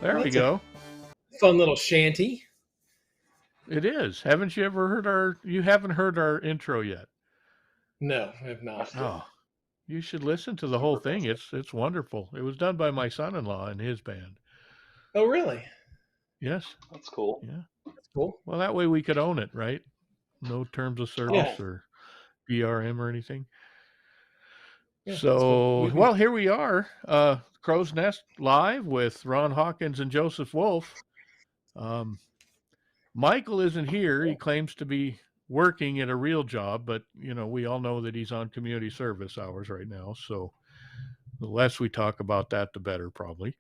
There Well, we that's a go. fun little shanty. It is. Haven't you ever heard our? You haven't heard our intro yet. No, I have not. That's good. Oh, you should listen to the whole thing. It's wonderful. It was done by my son-in-law and his band. Oh, really? Yes. That's cool. Yeah. That's cool. Well, that way we could own it, right? No terms of service or BRM or anything. Yeah, that's So, cool. well, here we are, Crow's Nest live with Ron Hawkins and Joseph Wolf. Michael isn't here. He claims to be working at a real job, but we all know that he's on community service hours right now. So the less we talk about that, the better, probably.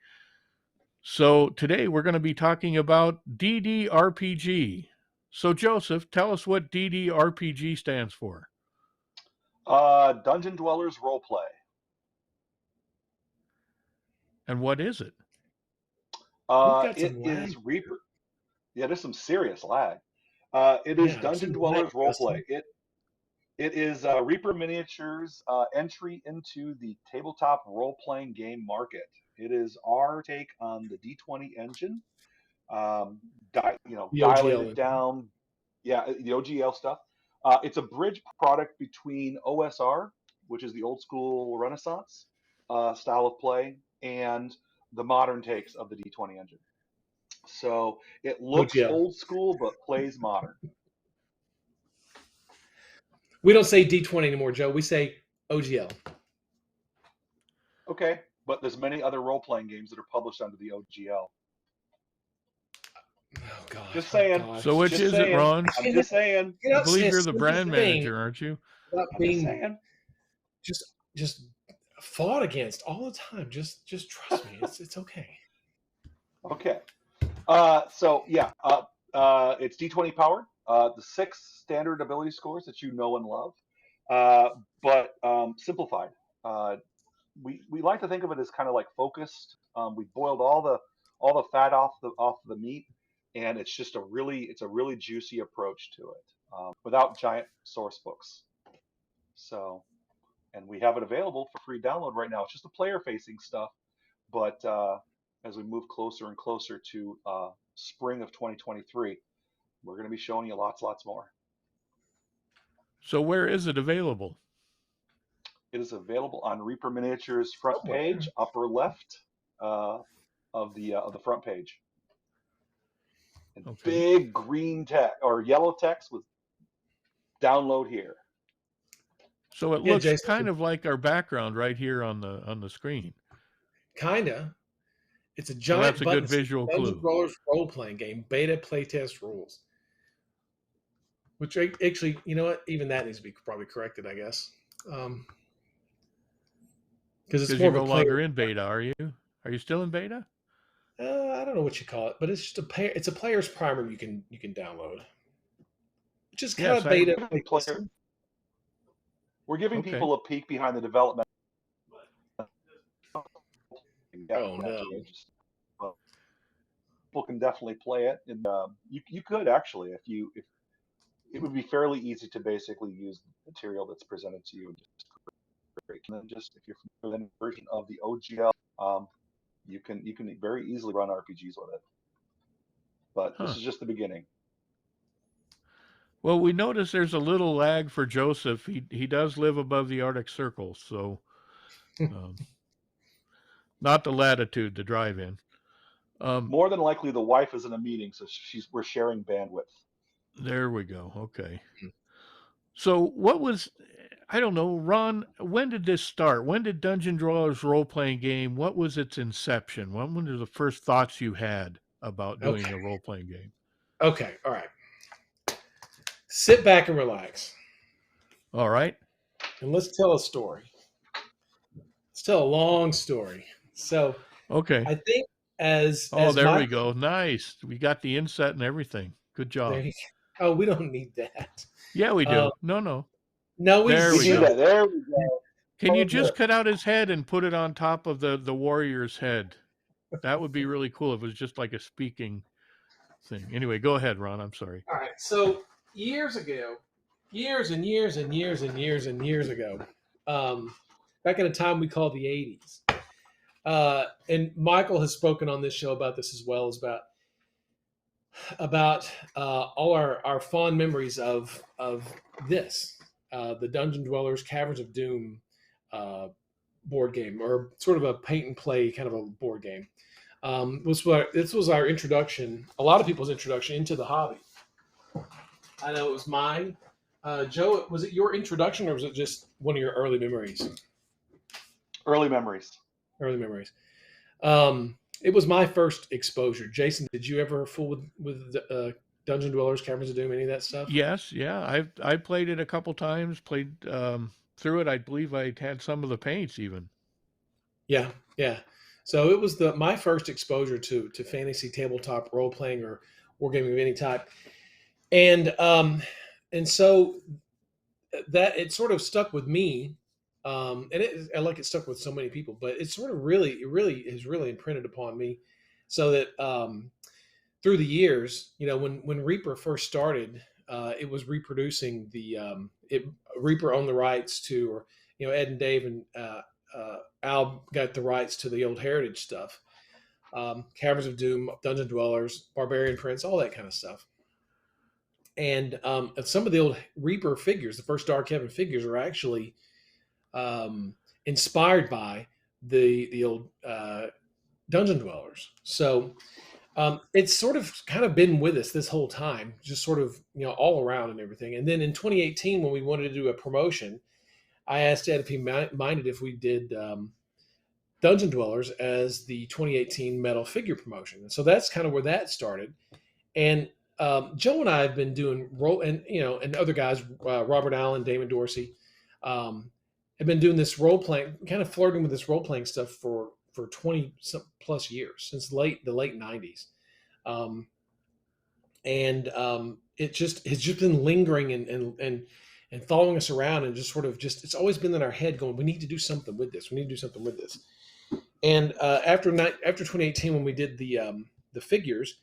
So today we're going to be talking about DDRPG. So Joseph, tell us what DDRPG stands for. Dungeon Dwellers Roleplay. And what is it? It is Reaper. Yeah, there's some serious lag. It is Dungeon Dwellers Roleplay. It is Reaper Miniatures' entry into the tabletop role-playing game market. It is our take on the D20 engine, dilated down, the OGL stuff. It's a bridge product between OSR, which is the old school Renaissance style of play, and the modern takes of the D20 engine. So it looks old school, but plays modern. We don't say D20 anymore, Joe. We say OGL. Okay, but there's many other role-playing games that are published under the OGL. Oh, God. Just saying. Oh, so which is it, Ron? I'm just saying. I believe you're the brand manager, aren't you? I'm just saying. Just fought against all the time. Just trust me. It's okay. Okay. It's D20 powered. The 6 standard ability scores that you know and love, but simplified. We like to think of it as kind of like focused. We boiled all the fat off the meat, and it's a really juicy approach to it, without giant source books. So, and we have it available for free download right now. It's just the player facing stuff, but as we move closer and closer to spring of 2023, we're going to be showing you lots more. So where is it available? It is available on Reaper Miniatures front page, upper left of the front page. And big green text or yellow text with download here. So it looks kind of like our background right here on the screen. Kinda. It's a giant. That's a good visual clue. Role-playing game, beta playtest rules. Which actually, you know what? Even that needs to be probably corrected, I guess. Because it's more you're no longer in beta, are you? Are you still in beta? I don't know what you call it, but it's just it's a player's primer you can download. Which is kind of beta. We're giving people a peek behind the development. Oh no! People can definitely play it, and you could actually, if it would be fairly easy to basically use the material that's presented to you. And then just if you're familiar with a version of the OGL, you can very easily run RPGs with it. But this is just the beginning. Well, we notice there's a little lag for Joseph. He does live above the Arctic Circle, so not the latitude to drive in. More than likely, the wife is in a meeting, so we're sharing bandwidth. There we go. Okay. So I don't know, Ron, when did this start? When did Dungeon Dwellers role-playing game, what was its inception? When were the first thoughts you had about doing a role-playing game? Okay. All right. Sit back and relax. All right. And let's tell a story. Let's tell a long story. So, okay. I think we go. Nice. We got the inset and everything. Good job. Oh, we don't need that. Yeah, we do. No, we do that. There we go. Can you just cut out his head and put it on top of the warrior's head? That would be really cool if it was just like a speaking thing. Anyway, go ahead, Ron. I'm sorry. All right. So years ago, years ago, back in a time we called the 80s, and Michael has spoken on this show about this as well, is about all our fond memories of this, the Dungeon Dwellers Caverns of Doom board game, or sort of a paint and play kind of a board game. This was our introduction, a lot of people's introduction into the hobby. I know it was mine. Joe, was it your introduction, or was it just one of your early memories? Early memories. Early memories. It was my first exposure. Jason, did you ever fool with Dungeon Dwellers, Caverns of Doom, any of that stuff? Yes, yeah. I played it a couple times. Played through it. I believe I had some of the paints even. Yeah, yeah. So it was my first exposure to fantasy tabletop role playing or wargaming of any type, and so that it sort of stuck with me, and it stuck with so many people, but it sort of really is really imprinted upon me, so that through the years, when Reaper first started, it was reproducing Reaper owned the rights to, or Ed and Dave and Al got the rights to the old heritage stuff, Caverns of Doom, Dungeon Dwellers, Barbarian Prince, all that kind of stuff. And some of the old Reaper figures, the first Dark Heaven figures, are actually inspired by the old Dungeon Dwellers. So it's sort of kind of been with us this whole time, just sort of all around and everything. And then in 2018, when we wanted to do a promotion, I asked Ed if he minded if we did Dungeon Dwellers as the 2018 metal figure promotion. And so that's kind of where that started. And Joe and I have been doing and other guys, Robert Allen, Damon Dorsey, have been doing this role playing, kind of flirting with this role playing stuff for 20 plus years, since the late 90s. It's just been lingering and following us around, and just sort of it's always been in our head going, we need to do something with this. We need to do something with this. And after 2018, when we did the figures,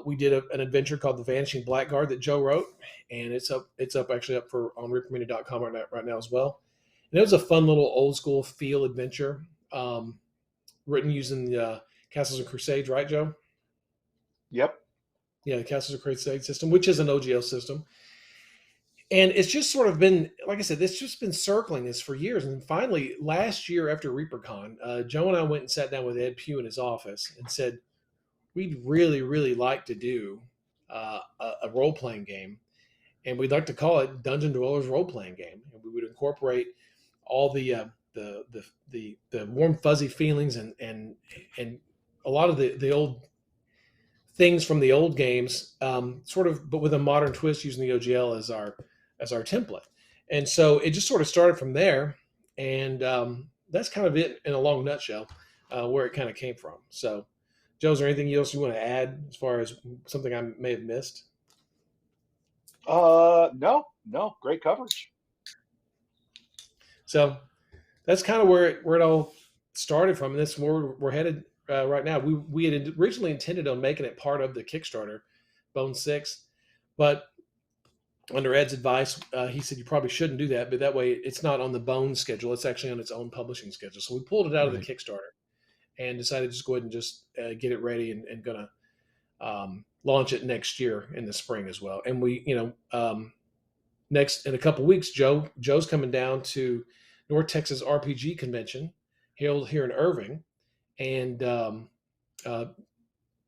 we did an adventure called The Vanishing Blackguard that Joe wrote, and it's up actually up on reapermedia.com right now as well. And it was a fun little old school feel adventure, written using the Castles and Crusades, right, Joe? Yep. Yeah, the Castles and Crusades system, which is an OGL system. And it's just sort of been, like I said, it's just been circling this for years. And finally, last year after ReaperCon, Joe and I went and sat down with Ed Pugh in his office and said, we'd really, really like to do a role-playing game. And we'd like to call it Dungeon Dwellers Role-Playing Game. And we would incorporate all the warm, fuzzy feelings and a lot of the old things from the old games, sort of, but with a modern twist, using the OGL as our template. And so it just sort of started from there, and that's kind of it in a long nutshell, where it kind of came from. So, Joe, is there anything else you want to add as far as something I may have missed? No, great coverage. So that's kind of where it all started from. And that's where we're headed right now. We had originally intended on making it part of the Kickstarter, Bone 6, but under Ed's advice, he said you probably shouldn't do that, but that way it's not on the Bone schedule. It's actually on its own publishing schedule. So we pulled it out of the Kickstarter and decided to just go ahead and just get it ready and going to launch it next year in the spring as well. And we, next in a couple of weeks, Joe's coming down to North Texas RPG convention held here in Irving, and we're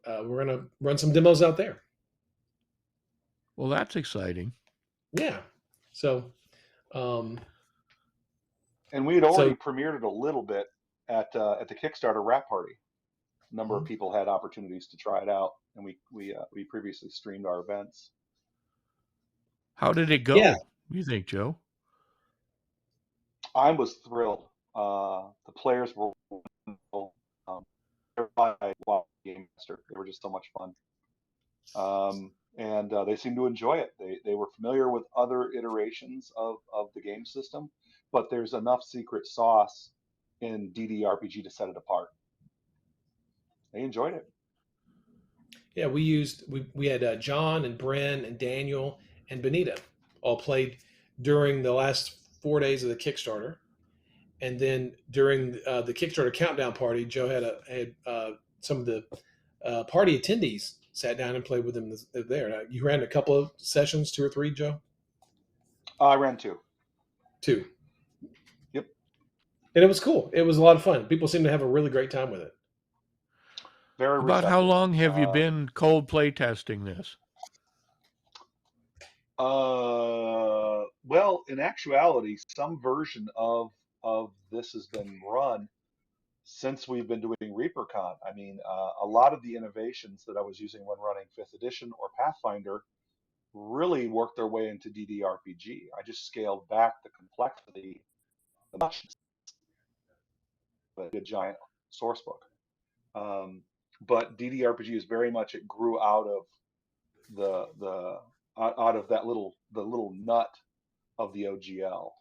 going to run some demos out there. Well, that's exciting. Yeah. So, and we had already premiered it a little bit at the Kickstarter wrap party. A number of people had opportunities to try it out, and we previously streamed our events. How did it go? Yeah. What do you think, Joe? I was thrilled. The players were wonderful. Game Master. They were just so much fun. And they seemed to enjoy it. They were familiar with other iterations of the game system, but there's enough secret sauce in DDRPG to set it apart. They enjoyed it. Yeah, we had John and Bren and Daniel and Benita all played during the last 4 days of the Kickstarter, And then during the Kickstarter countdown party, Joe had some of the party attendees sat down and played with him there. Now, you ran a couple of sessions, 2 or 3, Joe? I ran 2. 2. Yep. And it was cool. It was a lot of fun. People seem to have a really great time with it. Very About how receptive. long have you been cold play testing this? Well, in actuality, some version of this has been run since we've been doing ReaperCon. I mean, a lot of the innovations that I was using when running 5th edition or Pathfinder really worked their way into DDRPG. I just scaled back the complexity, the muchness, of a giant source book. But DDRPG is very much, it grew out of out of the little nut of the OGL.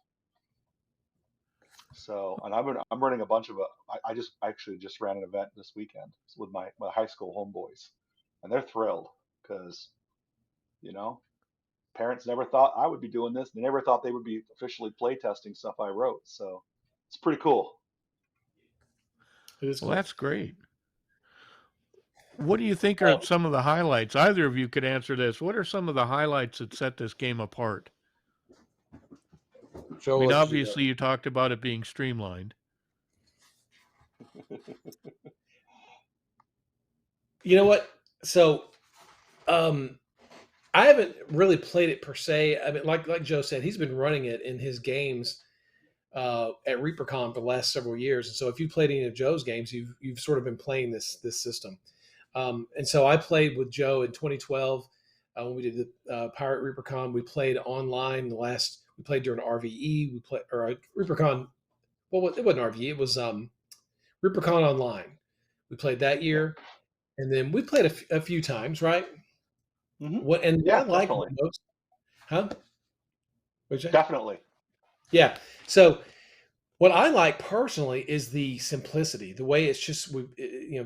So, and I'm running a bunch of I just actually just ran an event this weekend with my high school homeboys, and they're thrilled because, you know, parents never thought I would be doing this. They never thought they would be officially playtesting stuff I wrote. So it's pretty cool. It is cool. Well, that's great. What do you think are some of the highlights? Either of you could answer this. What are some of the highlights that set this game apart? Joe, I mean, obviously, you talked about it being streamlined. You know what? So, I haven't really played it per se. I mean, like Joe said, he's been running it in his games at ReaperCon for the last several years. And so, if you played any of Joe's games, you've sort of been playing this system. And so, I played with Joe in 2012 when we did the Pirate ReaperCon. We played online. We played during RVE. We played or ReaperCon. Well, it wasn't RVE. It was ReaperCon Online. We played that year, and then we played a few times, right? Mm-hmm. What I like definitely. most, huh? Definitely. Yeah. So what I like personally is the simplicity, the way it's just,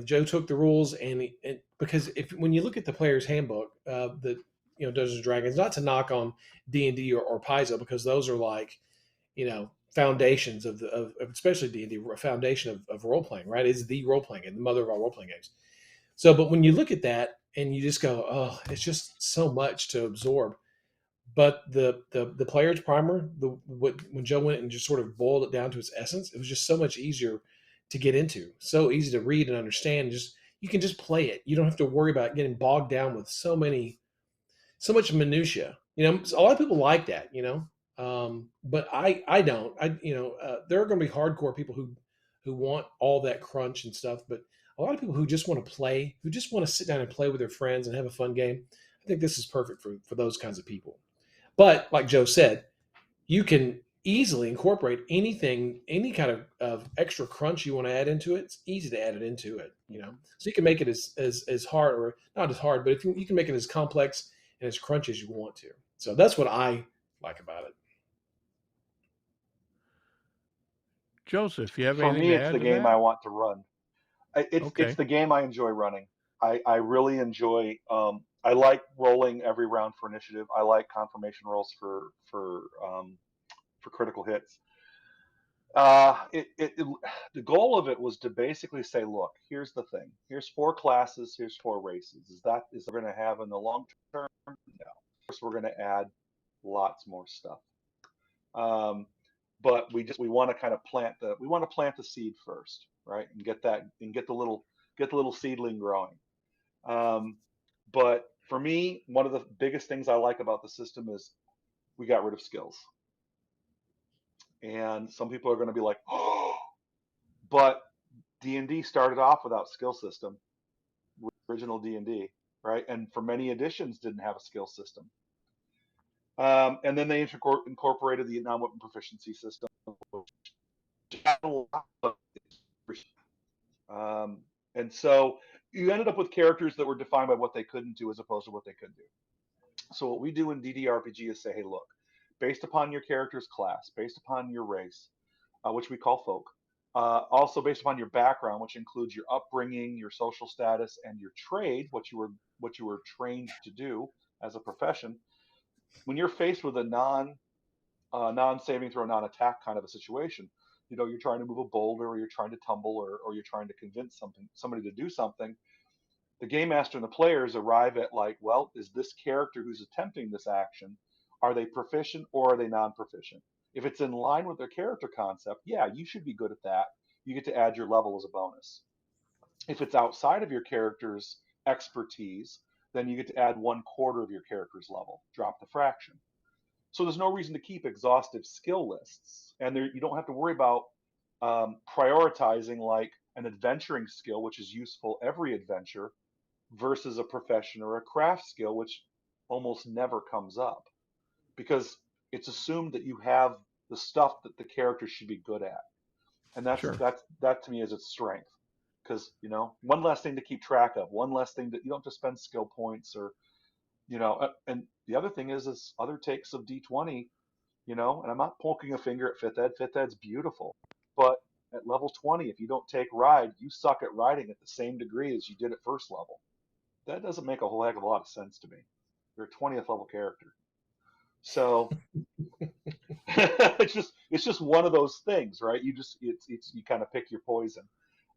Joe took the rules and because when you look at the player's handbook, Dungeons and Dragons, not to knock on D&D or Paizo, because those are like, foundations of especially D&D, a foundation of role playing, right? It's the role playing and the mother of all role playing games. So, but when you look at that and you just go, oh, it's just so much to absorb. But the player's primer, when Joe went and just sort of boiled it down to its essence, it was just so much easier to get into, so easy to read and understand. Just you can just play it. You don't have to worry about getting bogged down with so much minutia. A lot of people like that, but I don't. There are going to be hardcore people who want all that crunch and stuff, but a lot of people who just want to play, who just want to sit down and play with their friends and have a fun game. I think this is perfect for those kinds of people. But like Joe said, you can easily incorporate anything, any kind of extra crunch you want to add into it. It's easy to add it into it, So you can make it as hard, or not as hard, but if you can make it as complex and as crunchy as you want to. So that's what I like about it. Joseph, you have For anything me, to it's add the to game that? I want to run. It's the game I enjoy running. I really enjoy. I like rolling every round for initiative. I like confirmation rolls for critical hits. The goal of it was to basically say, look, here's the thing. Here's 4 classes. Here's 4 races. Is that going to have in the long term? No. Of course, we're going to add lots more stuff. But we want to kind of plant the seed first, right, and get the little seedling growing. But for me, one of the biggest things I like about the system is we got rid of skills. And some people are going to be like, oh, but D&D started off without skill system, original D&D, right? And for many editions didn't have a skill system. And then they incorporated the non-weapon proficiency system. And so you ended up with characters that were defined by what they couldn't do as opposed to what they could do. So what we do in DDRPG is say, hey, look, based upon your character's class, based upon your race, which we call folk, also based upon your background, which includes your upbringing, your social status, and your trade, what you were trained to do as a profession. When you're faced with a non-saving throw, non-attack kind of a situation, you're trying to move a boulder, or you're trying to tumble, or you're trying to convince somebody to do something. The game master and the players arrive at like, well, is this character who's attempting this action, are they proficient or are they non-proficient? If it's in line with their character concept, yeah, you should be good at that. You get to add your level as a bonus. If it's outside of your character's expertise, then you get to add 1/4 of your character's level, drop the fraction. So there's no reason to keep exhaustive skill lists, and you don't have to worry about prioritizing like an adventuring skill, which is useful every adventure, versus a profession or a craft skill, which almost never comes up because it's assumed that you have the stuff that the character should be good at, and Sure. that to me is its strength. Because one less thing to keep track of, one less thing that you don't have to spend skill points, or and the other thing is other takes of D20, and I'm not poking a finger at fifth ed. Fifth ed's beautiful, but at level 20, if you don't take ride, you suck at riding at the same degree as you did at first level. That doesn't make a whole heck of a lot of sense to me. You're a 20th level character. So it's just one of those things, right? You kind of pick your poison.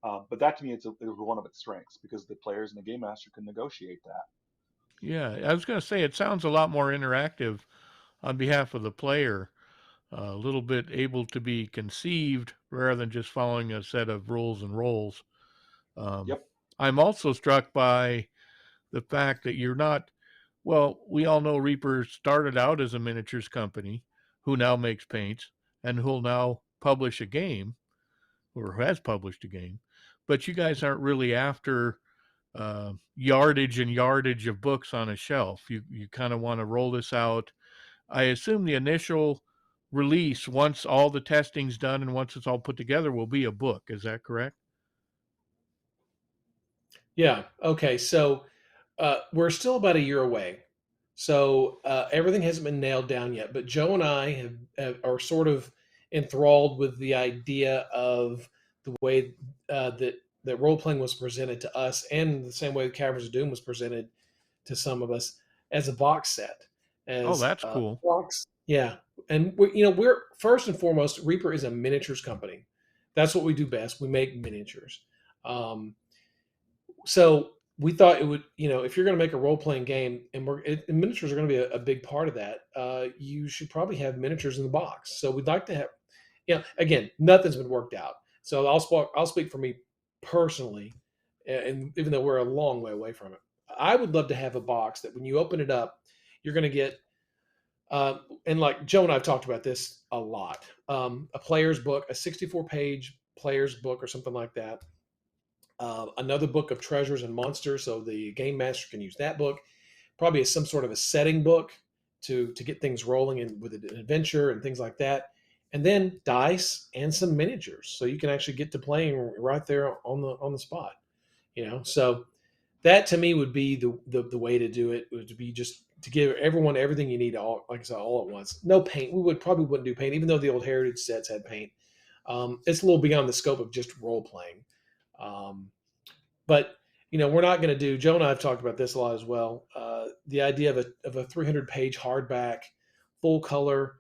But that to me, it was one of its strengths because the players and the game master can negotiate that. Yeah, I was going to say it sounds a lot more interactive on behalf of the player, a little bit able to be conceived rather than just following a set of rules and roles. Yep. I'm also struck by the fact that you're not, well, we all know Reaper started out as a miniatures company who now makes paints and who'll now publish a game or has published a game, but you guys aren't really after yardage and yardage of books on a shelf. You kind of want to roll this out. I assume the initial release, once all the testing's done and once it's all put together, will be a book. Is that correct? Yeah. Okay. So we're still about a year away. So everything hasn't been nailed down yet. But Joe and I are sort of enthralled with the idea of the way that role playing was presented to us, and the same way Caverns of Doom was presented to some of us as a box set, Oh, as that's cool. box. Yeah, and we're first and foremost, Reaper is a miniatures company. That's what we do best. We make miniatures. Um, so we thought it would, if you're going to make a role playing game, and miniatures are going to be a big part of that, you should probably have miniatures in the box. So we'd like to have, again, nothing's been worked out. So I'll speak for me personally, and even though we're a long way away from it, I would love to have a box that when you open it up, you're going to get, and like Joe and I've talked about this a lot, a player's book, a 64-page player's book or something like that. Another book of treasures and monsters, so the game master can use that book. Probably some sort of a setting book to get things rolling in with an adventure and things like that. And then dice and some miniatures, so you can actually get to playing right there on the spot. So that to me would be the way to do it. Would be just to give everyone everything you need, all like I said, all at once. No paint. We probably wouldn't do paint, even though the old heritage sets had paint. It's a little beyond the scope of just role playing. But we're not going to do. Joe and I have talked about this a lot as well. The idea of a 300-page hardback, full color.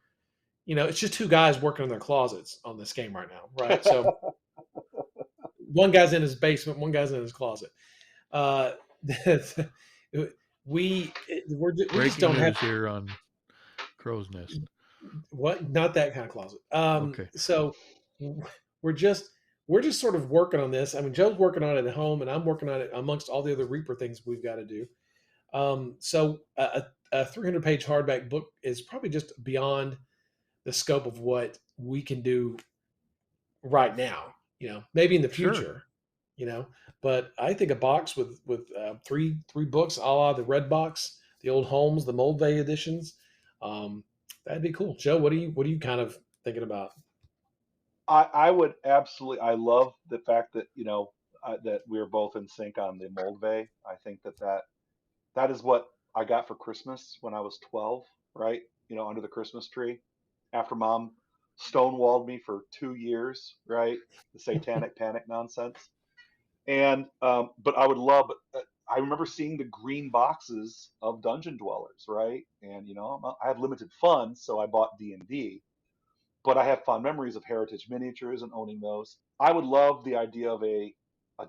It's just two guys working in their closets on this game right now, right? So one guy's in his basement, one guy's in his closet. We just don't have here on Crow's Nest. What? Not that kind of closet. Okay. So we're just sort of working on this. I mean, Joe's working on it at home, and I'm working on it amongst all the other Reaper things we've got to do. So a 300-page hardback book is probably just beyond the scope of what we can do right now. Maybe in the future. Sure. But I think a box with three books, a la the Red Box, the old Holmes, the Moldvay editions. That'd be cool. Joe, what are you kind of thinking about? I would absolutely. I love the fact that that we're both in sync on the Moldvay. I think that is what I got for Christmas when I was 12. Right, under the Christmas tree, after Mom stonewalled me for 2 years. Right, the Satanic Panic nonsense. And but I would love. I remember seeing the green boxes of Dungeon Dwellers. Right, and I have limited funds, so I bought D&D. but I have fond memories of Heritage Miniatures and owning those. I would love the idea of a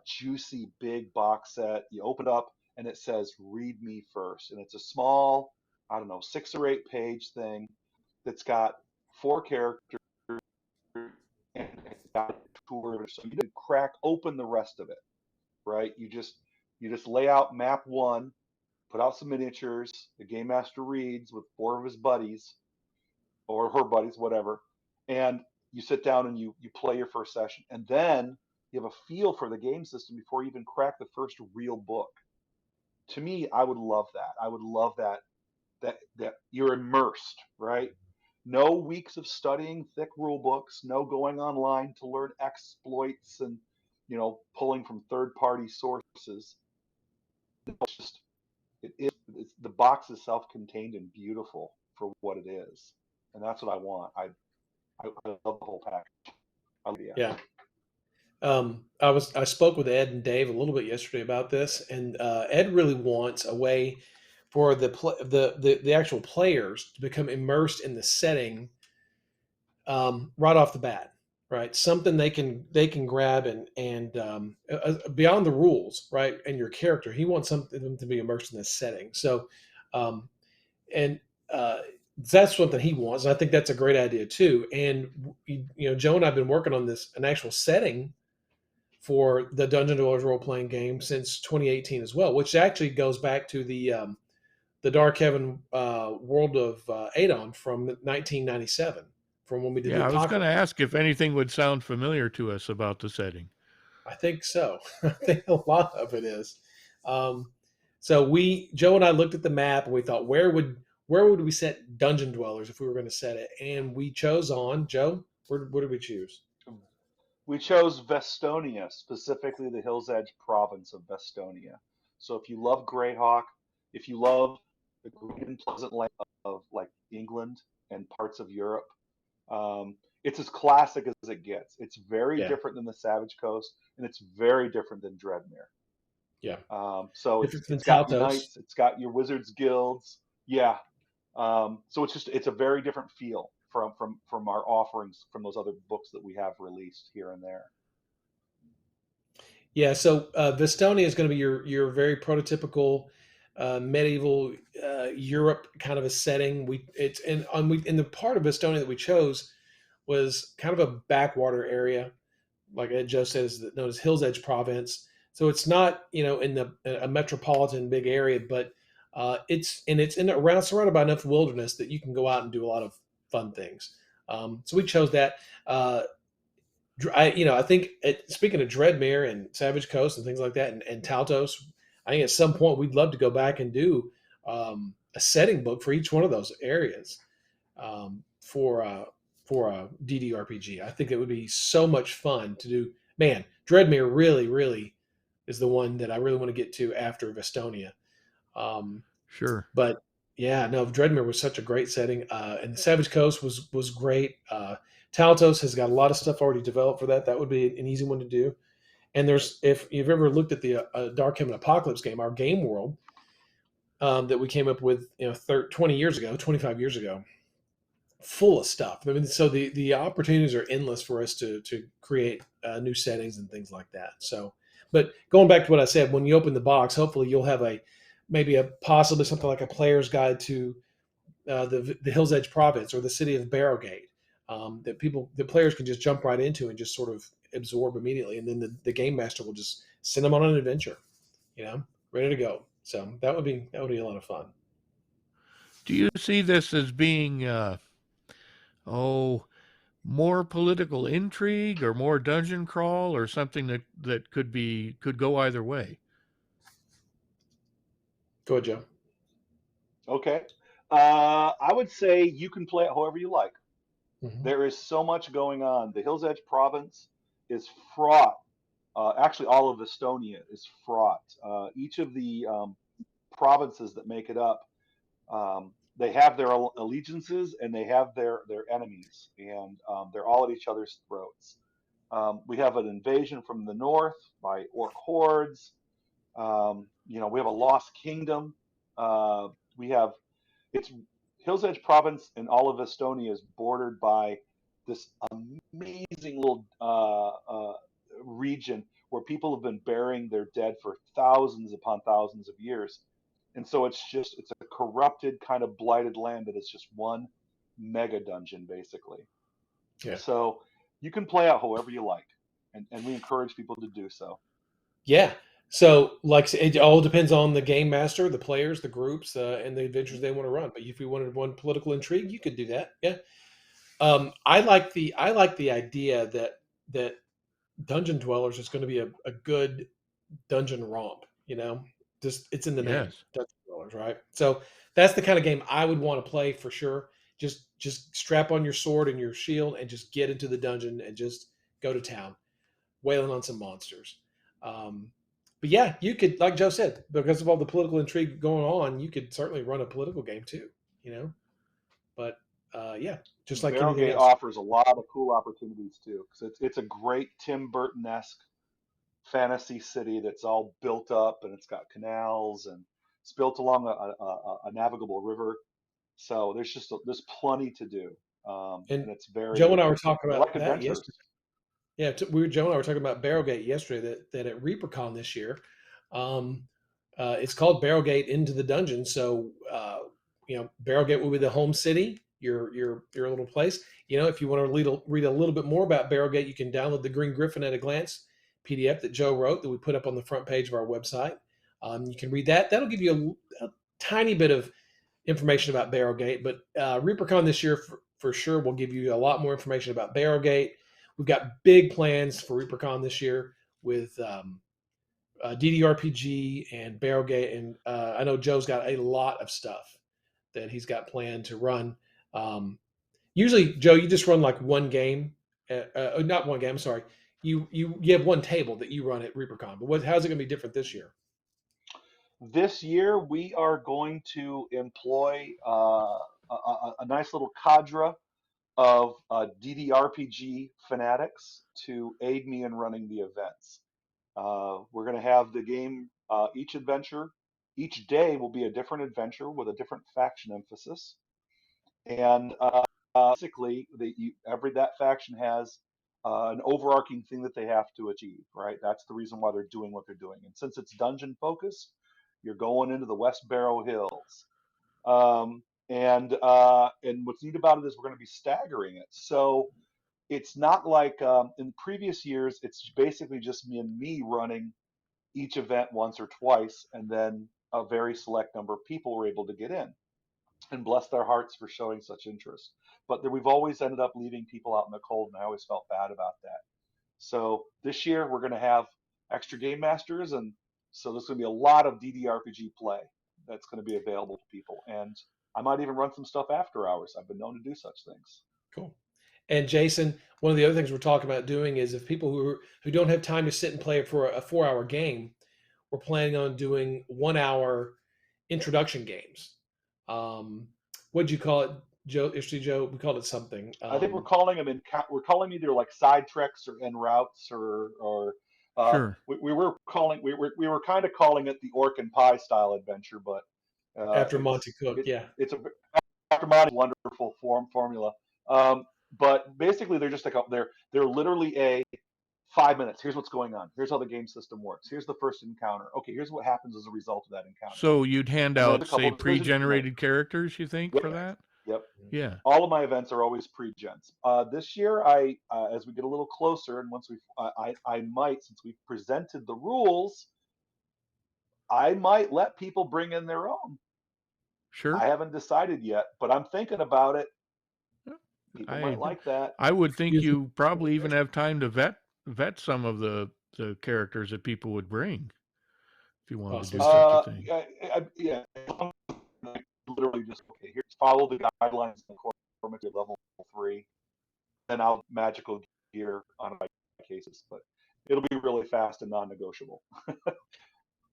juicy big box set. You open it up and it says "Read Me First," and it's a small, I don't know, 6 or 8 page thing that's got 4 characters and it's got a tour, so you didn't crack open the rest of it, right? You just lay out map one, put out some miniatures. The game master reads with 4 of his buddies or her buddies, whatever, and you sit down and you play your first session, and then you have a feel for the game system before you even crack the first real book. To me, I would love that. I would love that you're immersed, right? No weeks of studying thick rule books, no going online to learn exploits and pulling from third party sources. It's just the box is self contained and beautiful for what it is, and that's what I want. I love the whole package. Yeah. I spoke with Ed and Dave a little bit yesterday about this, and Ed really wants a way for the actual players to become immersed in the setting right off the bat, right? Something they can grab and beyond the rules, right? And your character, he wants them to be immersed in this setting. So, um, and that's something he wants. And I think that's a great idea too. And Joe and I've been working on an actual setting for the Dungeon Dwellers role playing game since 2018 as well, which actually goes back to the Dark Heaven world of Adon from 1997, from when we did the Yeah, I was going to Apocalypse. ask if anything would sound familiar to us about the setting. I think so. I think a lot of it is. Um, so Joe and I looked at the map and we thought, where would we set Dungeon Dwellers if we were going to set it? And we chose on Joe. Where did we choose? We chose Vestonia, specifically the Hills Edge province of Vestonia. So if you love Greyhawk, if you love the green and pleasant land of like England and parts of Europe, it's as classic as it gets. It's very Yeah, different than the Savage Coast, and it's very different than Dreadmere. yeah. So Different than it's got your Taltos. knights, it's got your wizards guilds, yeah. So it's a very different feel from our offerings from those other books that we have released here and there. Yeah, so Vestonia is going to be your very prototypical medieval Europe kind of a setting. And the part of Vestonia that we chose was kind of a backwater area, like Ed Joe says, known as Hills Edge Province. So it's not in a metropolitan big area, but it's surrounded by enough wilderness that you can go out and do a lot of fun things. So we chose that. I think speaking of Dreadmere and Savage Coast and things like that, and Taltos, I think at some point we'd love to go back and do a setting book for each one of those areas for a DDRPG. I think it would be so much fun to do. Man, Dreadmere really, really is the one that I really want to get to after Vestonia. Um, Sure. but yeah, no, Dreadmere was such a great setting, and Savage Coast was great. Taltos has got a lot of stuff already developed for that. That would be an easy one to do. And if you've ever looked at the Dark Heaven Apocalypse game, our game world that we came up with, 20 years ago, 25 years ago, full of stuff. I mean, so the opportunities are endless for us to create new settings and things like that. So, but going back to what I said, when you open the box, hopefully you'll have maybe possibly something like a player's guide to the Hills Edge Province or the city of Barrowgate that the players can just jump right into and just sort of absorb immediately, and then the game master will just send them on an adventure, ready to go. So that would be a lot of fun. Do you see this as being, more political intrigue or more dungeon crawl or something that could go either way? Go ahead, Joe. Okay. I would say you can play it however you like. Mm-hmm. There is so much going on. The Hills Edge province is fraught. Actually, all of Estonia is fraught. Each of the provinces that make it up, they have their allegiances and they have their enemies, and they're all at each other's throats. We have an invasion from the north by orc hordes. We have a lost kingdom. We have it's Hills Edge province and all of Estonia is bordered by this amazing little region where people have been burying their dead for thousands upon thousands of years. And so it's a corrupted kind of blighted land that is just one mega dungeon, basically. Yeah. So you can play out however you like, and we encourage people to do so. Yeah. So, like, it all depends on the game master, the players, the groups, and the adventures they want to run. But if you wanted one political intrigue, you could do that. Yeah. I like the idea that Dungeon Dwellers is going to be a good dungeon romp. Just it's in the name, Yes. Dungeon Dwellers, right? So that's the kind of game I would want to play for sure. Just strap on your sword and your shield and just get into the dungeon and just go to town, wailing on some monsters. But yeah, you could, like Joe said, because of all the political intrigue going on, you could certainly run a political game too. But yeah, just like anything Barrowgate else. offers a lot of cool opportunities too, because it's a great Tim Burton-esque fantasy city that's all built up, and it's got canals, and it's built along a navigable river. So there's plenty to do, And and it's very, Joe and I were talking I about like that adventures. yesterday. Yeah, Joe and I were talking about Barrowgate yesterday. That at ReaperCon this year, um, it's called Barrowgate Into the Dungeon. So Barrowgate will be the home city, your little place. If you want to read a little bit more about Barrowgate, you can download the Green Griffin at a Glance PDF that Joe wrote that we put up on the front page of our website. You can read that. That'll give you a tiny bit of information about Barrowgate, but ReaperCon this year for sure will give you a lot more information about Barrowgate. We've got big plans for ReaperCon this year with DDRPG and Barrowgate, and I know Joe's got a lot of stuff that he's got planned to run. Usually, Joe, you just run like one game, not one game. I'm sorry. You have one table that you run at ReaperCon, but how's it going to be different this year? This year we are going to employ a nice little cadre of DDRPG fanatics to aid me in running the events. We're going to have the game, each day will be a different adventure with a different faction emphasis. And basically, that faction has an overarching thing that they have to achieve, right? That's the reason why they're doing what they're doing. And since it's dungeon focused, you're going into the West Barrow Hills. And what's neat about it is we're going to be staggering it. So it's not like in previous years, it's basically just me running each event once or twice, and then a very select number of people were able to get in. And bless their hearts for showing such interest. But we've always ended up leaving people out in the cold, and I always felt bad about that. So this year we're going to have extra game masters, and so there's going to be a lot of DDRPG play that's going to be available to people. And I might even run some stuff after hours. I've been known to do such things. Cool. And Jason, one of the other things we're talking about doing is if people who don't have time to sit and play for a 4-hour game, we're planning on doing 1-hour introduction games. What'd you call it, Joe? Joe, we called it something. I think we're calling them we're calling either like side treks or en routes or Sure. we were kind of calling it the Orc and Pie style adventure, but after Monty Cook, it's yeah. it's a after Monty's wonderful formula. But basically, they're just like they're literally a 5 minutes. Here's what's going on. Here's how the game system works. Here's the first encounter. Okay, here's what happens as a result of that encounter. So you'd hand And there's a out, couple say, of decisions to make. pre-generated characters, you think, for Yep. that? Yep. Yeah. All of my events are always pre-gens. This year, as we get a little closer, and once I might, since we've presented the rules, I might let people bring in their own. Sure. I haven't decided yet, but I'm thinking about it. People might like that. I would think you probably even have time to vet some of the characters that people would bring if you wanted to do such a thing. Yeah. Literally just, okay, here's follow the guidelines and conform to level 3, then I'll magical gear on my cases, but it'll be really fast and non-negotiable.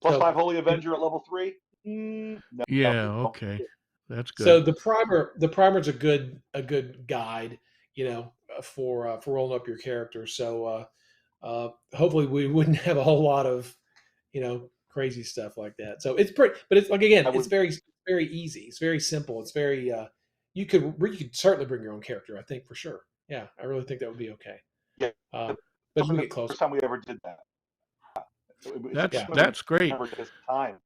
Plus 5 Holy Avenger at level 3. No, okay, that's good. So the primer's a good guide, for rolling up your character. So hopefully we wouldn't have a whole lot of crazy stuff like that. So it's pretty, but it's like, again, it's very easy. It's very simple. It's very you could certainly bring your own character, I think, for sure. Yeah, I really think that would be okay. Yeah, But as we get the closer, first time we ever did that. That's great. Never gets time.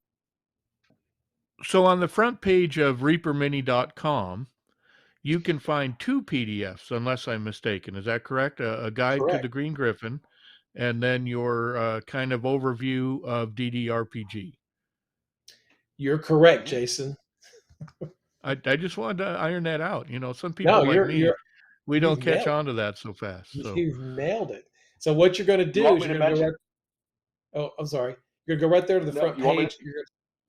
So on the front page of reapermini.com, you can find 2 PDFs, unless I'm mistaken. Is that correct? A guide to correct. the Green Griffin, and then your kind of overview of DDRPG. You're correct, Jason. I just wanted to iron that out. You know, some No, people like me, we don't you've catch nailed on to that so fast. it. So You've nailed it. So what you're going to do is me you're to going to go mention? right. Oh, I'm sorry. You're going to go right there to the No, front you want me page.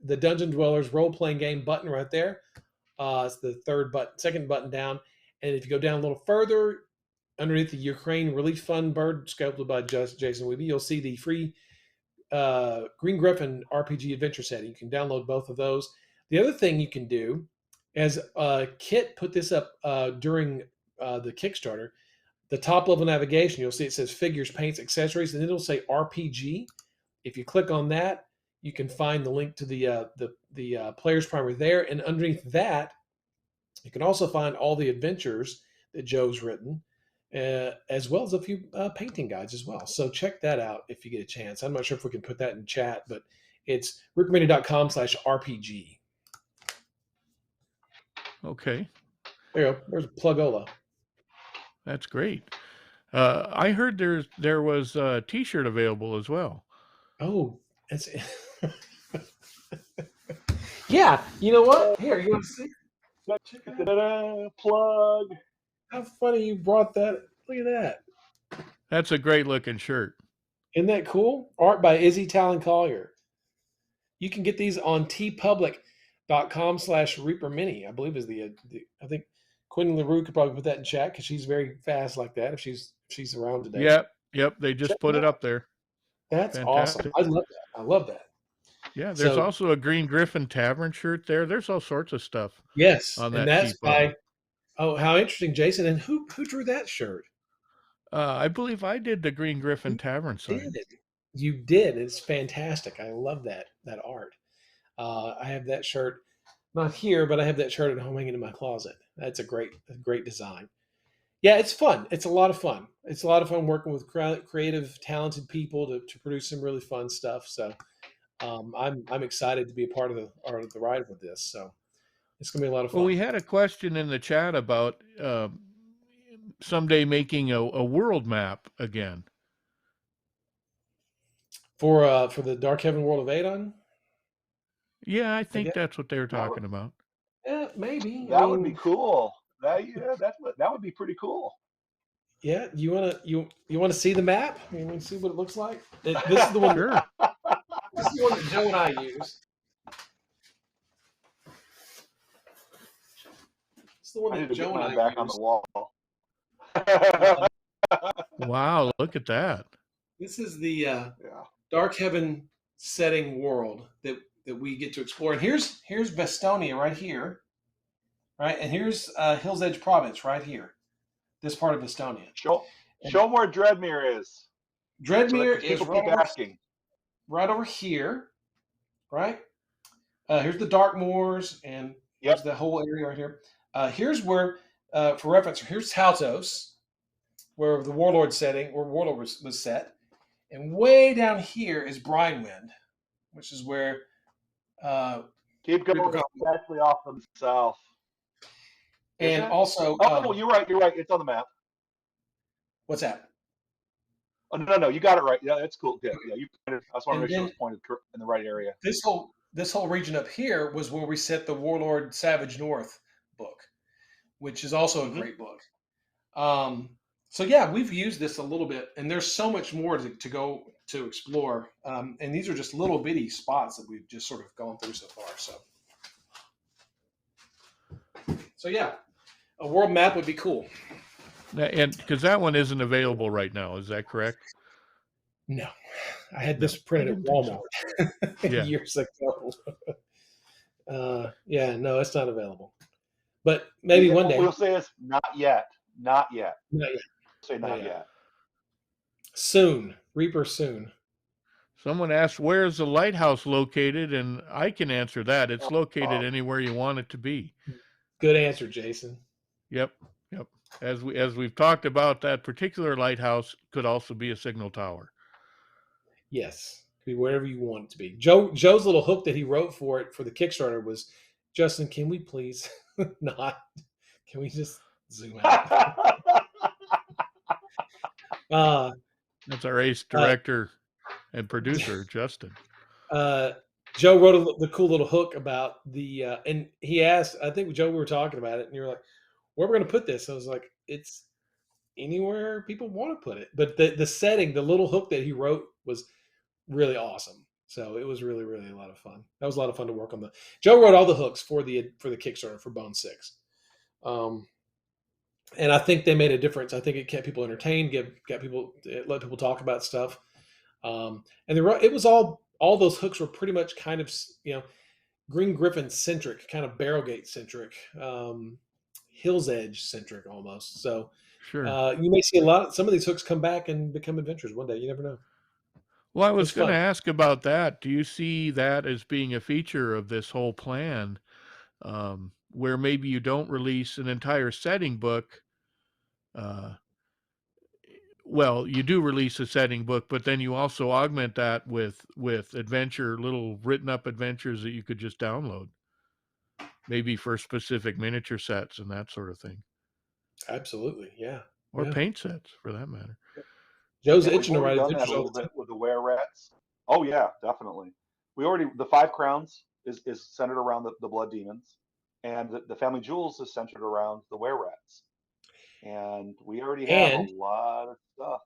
The Dungeon Dwellers role playing game button right there. It's the second button down. And if you go down a little further, underneath the Ukraine Relief Fund bird sculpted by Jason Weeby, you'll see the free Green Griffin RPG adventure set. You can download both of those. The other thing you can do, as Kit put this up during the Kickstarter, the top level navigation, you'll see it says figures, paints, accessories, and it'll say RPG. If you click on that, you can find the link to the player's primer there, and underneath that, you can also find all the adventures that Joe's written, as well as a few painting guides as well. So check that out if you get a chance. I'm not sure if we can put that in chat, but it's reapermini.com/RPG. okay, There you go. There's Plugola. that's great. I heard there was a T-shirt available as well. Oh, it's yeah. You know what? Here, you want to see? Plug. How funny you brought that. Look at that. That's a great looking shirt. Isn't that cool? Art by Izzy Talon Collier. You can get these on tpublic.com/reapermini. I believe is the I think Quinn LaRue could probably put that in chat because she's very fast like that if she's around today. Yep. They just Check put it out. up there. That's Fantastic. awesome. I love that. Yeah, there's also a Green Griffin Tavern shirt there. There's all sorts of stuff. Yes, on and that that's cheap by. Oh, how interesting, Jason! And who drew that shirt? I believe I did the Green Griffin Tavern sign. You did. It's fantastic. I love that art. I have that shirt, not here, but I have that shirt at home hanging in my closet. That's a great design. Yeah, it's fun. It's a lot of fun. It's a lot of fun working with creative, talented people to produce some really fun stuff. So I'm excited to be a part of the ride with this. So it's gonna be a lot of fun. Well, we had a question in the chat about someday making a world map again for the Dark Heaven World of Adon. Yeah, I think that's what they were talking about. Yeah, maybe. That would be cool. That would be pretty cool. Yeah, you wanna see the map? You want to see what it looks like? This is the one. Sure. This is the one that Joe and I use. It's the one that Joe and I back use. on the wall. Wow, look at that. This is the Dark Heaven setting world that we get to explore. And here's Vestonia right here, right? And here's Hills Edge Province right here. This part of Vestonia. Show them where Dreadmere is. Dreadmere is right over here, right? Here's the Dark Moors, and here's the whole area right here. Here's where, for reference, here's Haltos, where the Warlord setting, where Warlord was set. And way down here is Brinewind, which is where... keep going, exactly off to the south. And also... Oh, you're right. It's on the map. What's that? Oh, no, you got it right. Yeah, that's cool. Yeah. I just want to make sure it's pointed in the right area. This whole region up here was where we set the Warlord Savage North book, which is also a great book. So yeah, we've used this a little bit, and there's so much more to go to explore. And these are just little bitty spots that we've just sort of gone through so far. So yeah, a world map would be cool. And because that one isn't available right now, is that correct? No, I had this printed at Walmart years ago. Yeah, no, it's not available. But maybe one day. We'll say it's not yet. Not yet. Not yet. Say not yet. Soon. Reaper soon. Someone asked, where is the lighthouse located? And I can answer that. It's located anywhere you want it to be. Good answer, Jason. Yep. as we've talked about, that particular lighthouse could also be a signal tower. Yes, be wherever you want it to be. Joe's little hook that he wrote for it for the Kickstarter was, Justin, can we please not? Can we just zoom out? Uh, That's our ace uh, director and producer, Justin. Joe wrote the cool little hook about and he asked, I think Joe, we were talking about it, and you're like, where are we going to put this? I was like, it's anywhere people want to put it. But the setting, the little hook that he wrote was really awesome. So it was really, really a lot of fun. That was a lot of fun to work on. Joe wrote all the hooks for the Kickstarter for Bone 6. And I think they made a difference. I think it kept people entertained, let people talk about stuff. And it was all those hooks were pretty much kind of, Green Griffin centric, kind of Barrowgate centric, Hill's Edge centric almost. So Sure. you may see some of these hooks come back and become adventures one day. You never know. Well, I was It's going to fun. ask about that. Do you see that as being a feature of this whole plan, where maybe you don't release an entire setting book? Well, you do release a setting book, but then you also augment that with little written up adventures that you could just download, maybe for specific miniature sets and that sort of thing, Absolutely. Yeah. or Yeah. paint sets for that matter. Joe's Yeah, we've itching to already write done that adventures a all little the time. bit with the Were Rats. Oh yeah, definitely. The Five Crowns is centered around the blood demons, and the Family Jewels is centered around the Were Rats. And we already have a And lot of stuff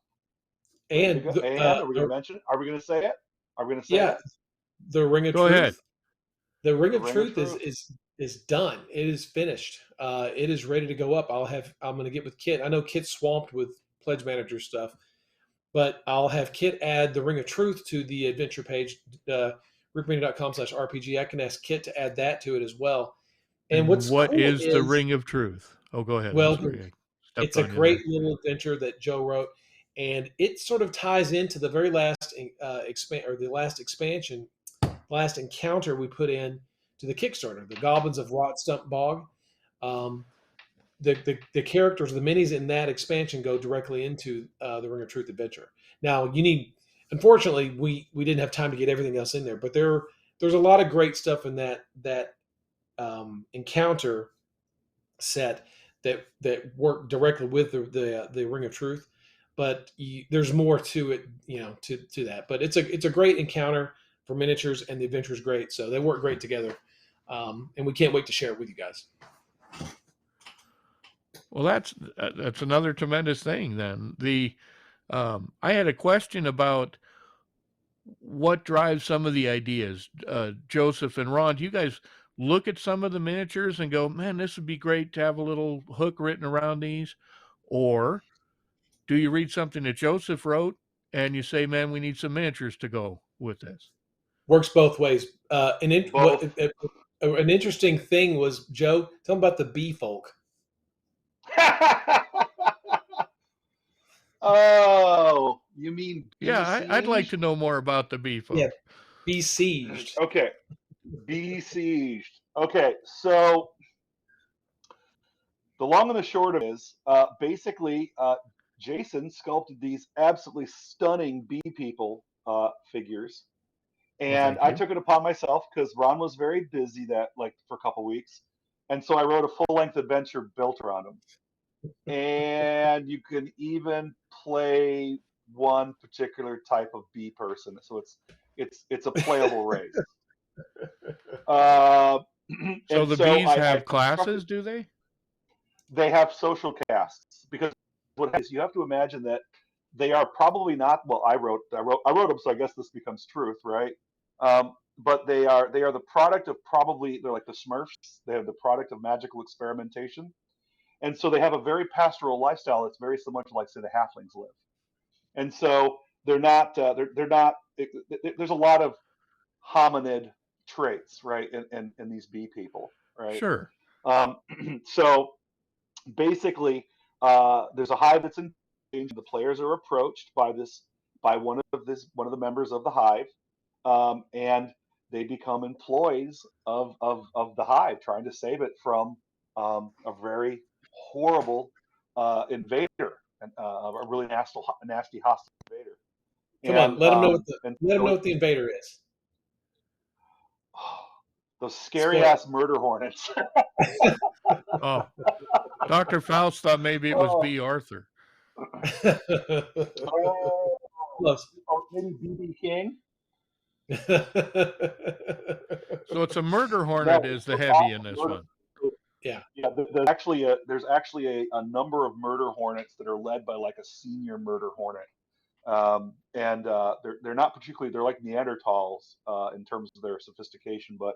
ready to and go. And are we going to mention it? Are we going to say it? Are we going to say yeah, it? the Ring of Go ahead. Truth. The Ring The of Ring of Truth Truth. is done. It is finished. It is ready to go up. I'm going to get with Kit. I know Kit's swamped with Pledge Manager stuff, but I'll have Kit add the Ring of Truth to the adventure page, reaperlive.com/RPG. I can ask Kit to add that to it as well. And And what's what cool is the is, Ring of Truth? Oh, go ahead. I'm well, sorry, I stepped it's a on you great there. little adventure that Joe wrote, and it sort of ties into the very last last encounter we put in to the Kickstarter, the Goblins of Rot Stump Bog. Um, the characters, the minis in that expansion go directly into the Ring of Truth adventure. Now, unfortunately, we didn't have time to get everything else in there, but there's a lot of great stuff in that encounter set that work directly with the Ring of Truth. But there's more to it, to that. But it's a great encounter for miniatures, and the adventure is great. So they work great together, and we can't wait to share it with you guys. Well, that's another tremendous thing. Then I had a question about what drives some of the ideas. Joseph and Ron, do you guys look at some of the miniatures and go, man, this would be great to have a little hook written around these? Or do you read something that Joseph wrote and you say, man, we need some miniatures to go with this? Works both ways. Both. An interesting thing was, Joe, tell them about the bee folk. Oh, you mean Yeah, I'd like to besieged? know more about the bee Yeah, folk. besieged. Okay, besieged. Okay, so the long and the short of it is, basically, Jason sculpted these absolutely stunning bee people figures, Well, and thank I you. took it upon myself because Ron was very busy for a couple weeks, and so I wrote a full length adventure built around him. And you can even play one particular type of bee person, so it's a playable race. Uh, So and the so bees I have constructed. classes, do they? They have social castes because what is you have to imagine that they are probably not. Well, I wrote them, so I guess this becomes truth, right? But they are the product of probably they're like the Smurfs. They have the product of magical experimentation, and so they have a very pastoral lifestyle that's very similar to like say the halflings live. And so they're not they're not. There's a lot of hominid traits, right, in these bee people, right? Sure. Um, so basically, there's a hive that's in danger. The players are approached by one of the members of the hive, and they become employees of the hive, trying to save it from a very horrible invader, a really nasty hostile invader. Come on, let them know So what the invader is. those scary Spoil ass murder hornets. Oh, Dr. Faust thought maybe it was B. Arthur. Close. Or maybe BB King. So it's a murder hornet is the heavy in this one. Yeah. There's actually a number of murder hornets that are led by like a senior murder hornet, and they're not particularly, they're like Neanderthals in terms of their sophistication, but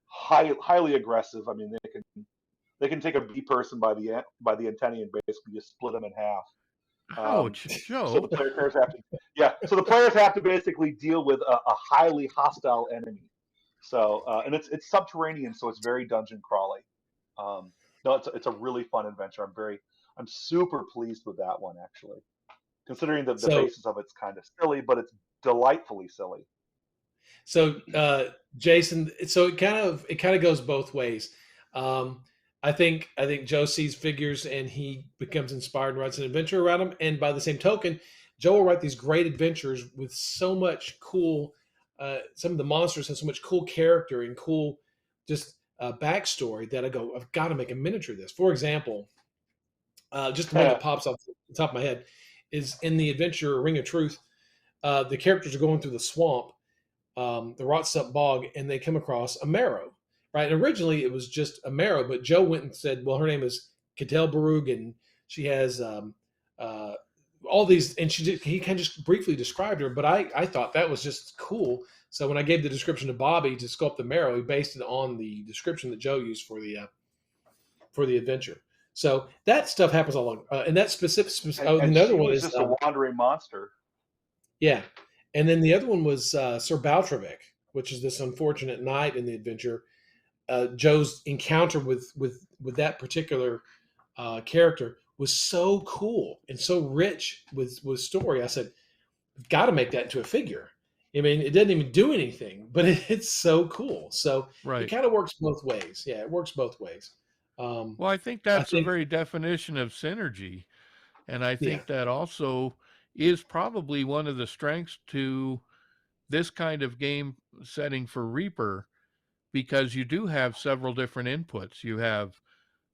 highly aggressive. I mean, they can take a bee person by the antennae and basically just split them in half. Ouch, Joe. So the players have to basically deal with a highly hostile enemy. So and it's subterranean, so it's very dungeon crawly. No, it's a really fun adventure. I'm super pleased with that one, actually, considering the basis of it's kind of silly, but it's delightfully silly. So Jason, so it kind of goes both ways. I think Joe sees figures and he becomes inspired and writes an adventure around them. And by the same token, Joe will write these great adventures with so much cool. Some of the monsters have so much cool character and cool just backstory that I go, I've got to make a miniature of this. For example, just the one that pops off the top of my head is in the adventure Ring of Truth. The characters are going through the swamp, the Rotsup Bog, and they come across a marrow. Right. And originally it was just a marrow, but Joe went and said, well, her name is Cattell Barug, and she has all these, and he kind of just briefly described her, but I thought that was just cool. So when I gave the description to Bobby to sculpt the marrow, he based it on the description that Joe used for the adventure. So that stuff happens all along. And that specific another one is just a wandering monster. Yeah. And then the other one was Sir Baltravik, which is this unfortunate knight in the adventure. Joe's encounter with that particular character was so cool and so rich with story. I said, "We've got to make that into a figure." I mean, it doesn't even do anything, but it's so cool. So It kind of works both ways. Yeah, it works both ways. Well, I think that's the very definition of synergy, and I think that also is probably one of the strengths to this kind of game setting for Reaper, because you do have several different inputs. You have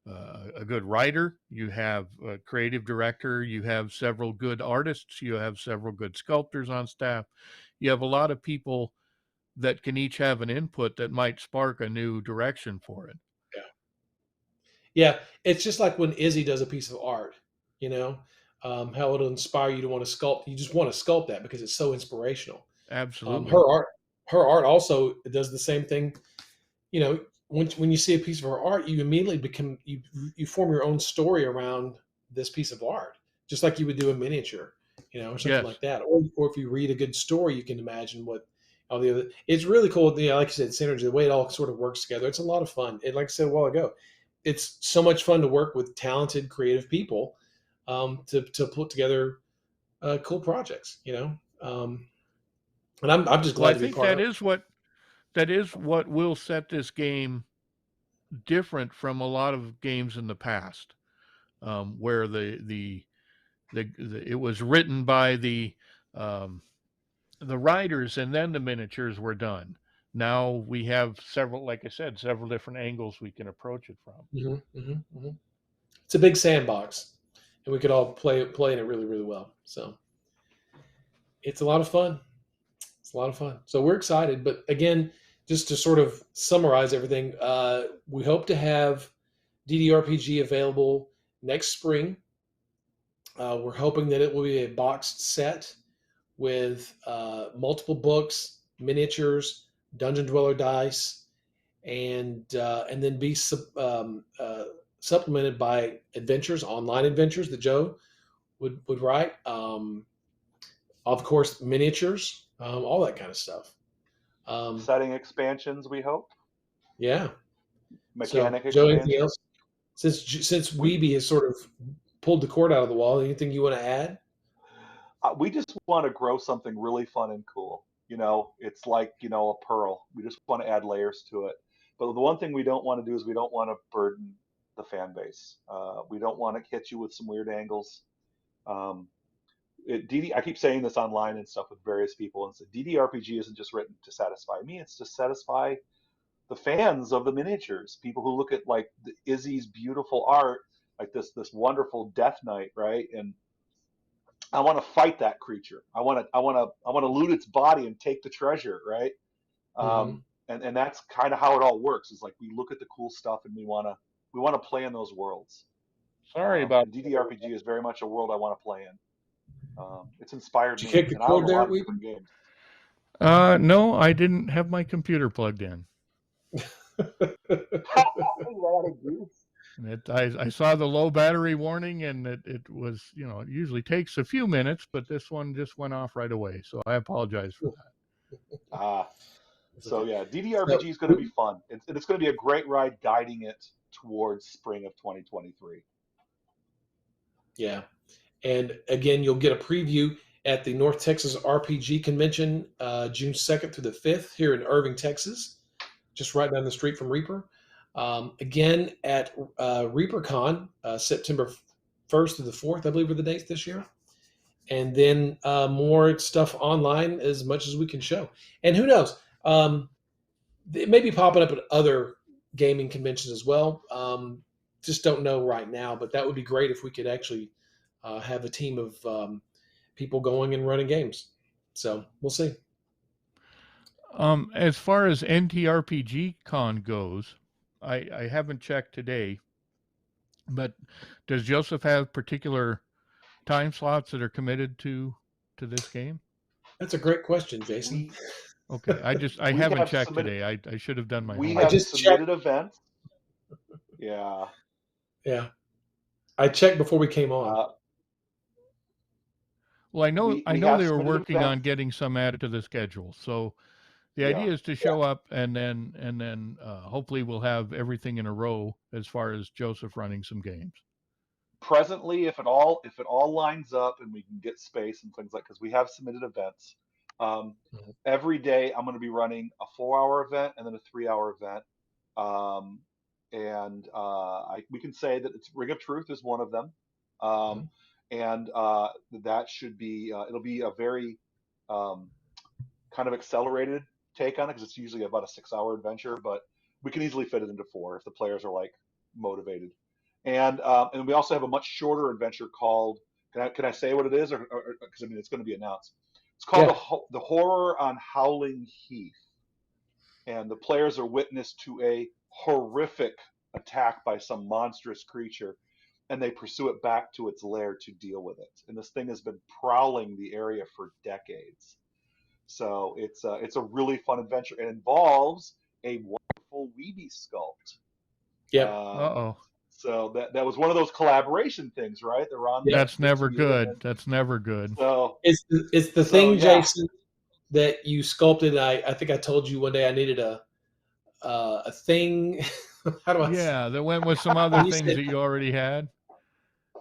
a good writer, you have a creative director, you have several good artists, you have several good sculptors on staff. You have a lot of people that can each have an input that might spark a new direction for it. Yeah. It's just like when Izzy does a piece of art, how it'll inspire you to want to sculpt. You just want to sculpt that because it's so inspirational. Absolutely. Her art also does the same thing. When you see a piece of her art, you immediately you form your own story around this piece of art, just like you would do a miniature, or something like that. Or if you read a good story, you can imagine what all the other. It's really cool. Like you said, synergy, the way it all sort of works together. It's a lot of fun. And like I said a while ago, it's so much fun to work with talented, creative people to put together cool projects. And I'm just glad to be part of it. That is what will set this game different from a lot of games in the past, where it was written by the writers and then the miniatures were done. Now we have several, like I said, several different angles we can approach it from. It's a big sandbox, and we could all play in it really, really well. So it's a lot of fun. It's a lot of fun. So we're excited. But again, just to sort of summarize everything, we hope to have DDRPG available next spring. We're hoping that it will be a boxed set with multiple books, miniatures, Dungeon Dweller dice, and then be supplemented by adventures, online adventures that Joe would write. Of course, miniatures, all that kind of stuff. Setting expansions, we hope. Yeah. Mechanic Joe, expansions. anything else? Since Weeby has sort of pulled the cord out of the wall, anything you want to add? We just want to grow something really fun and cool. It's like, a pearl. We just want to add layers to it. But the one thing we don't want to do is we don't want to burden the fan base. We don't want to hit you with some weird angles. I keep saying this online and stuff with various people, and so DDRPG isn't just written to satisfy me; it's to satisfy the fans of the miniatures, people who look at like Izzy's beautiful art, like this wonderful Death Knight, right? And I want to fight that creature. I want to loot its body and take the treasure, right? And that's kind of how it all works. Is like we look at the cool stuff and we want to play in those worlds. Sorry about and DDRPG is very much a world I want to play in. It's inspired Did you me, kick the and I love cord a there, lot of Weaver? different games. No, I didn't have my computer plugged in. I saw the low battery warning, and it was, it usually takes a few minutes, but this one just went off right away. So I apologize for that. So yeah, DDRPG is going to be fun. It's going to be a great ride guiding it towards spring of 2023. Yeah. And again, you'll get a preview at the North Texas RPG Convention, June 2nd through the 5th here in Irving, Texas, just right down the street from Reaper. Again, at ReaperCon, September 1st through the 4th, I believe are the dates this year. And then more stuff online as much as we can show. And who knows? It may be popping up at other gaming conventions as well. Just don't know right now, but that would be great if we could actually have a team of people going and running games. So we'll see. As far as NTRPG Con goes, I haven't checked today, but does Joseph have particular time slots that are committed to this game? That's a great question, Jason. Okay, I haven't checked today. I should have done my homework. We have submitted events. Yeah. Yeah. I checked before we came on. Well, I know they were working on getting some added to the schedule. So the idea is to show up and then hopefully we'll have everything in a row as far as Joseph running some games. Presently, if it all lines up and we can get space and things like, because we have submitted events, every day I'm going to be running a 4-hour event and then a 3-hour event. We can say that it's Ring of Truth is one of them. And that should be, it'll be a very kind of accelerated take on it, because it's usually about a 6-hour adventure, but we can easily fit it into 4 if the players are like motivated. And we also have a much shorter adventure called, can I say what it is, or because I mean it's going to be announced. It's called the Horror on Howling Heath, and the players are witness to a horrific attack by some monstrous creature, and they pursue it back to its lair to deal with it. And this thing has been prowling the area for decades. So it's a really fun adventure. It involves a wonderful Weeby sculpt. Yeah. So that was one of those collaboration things, right? They're on. That's never good. That's never good. So it's the thing, Jason, that you sculpted. I think I told you one day I needed a thing. How do I? Yeah, that went with some other things that you already had.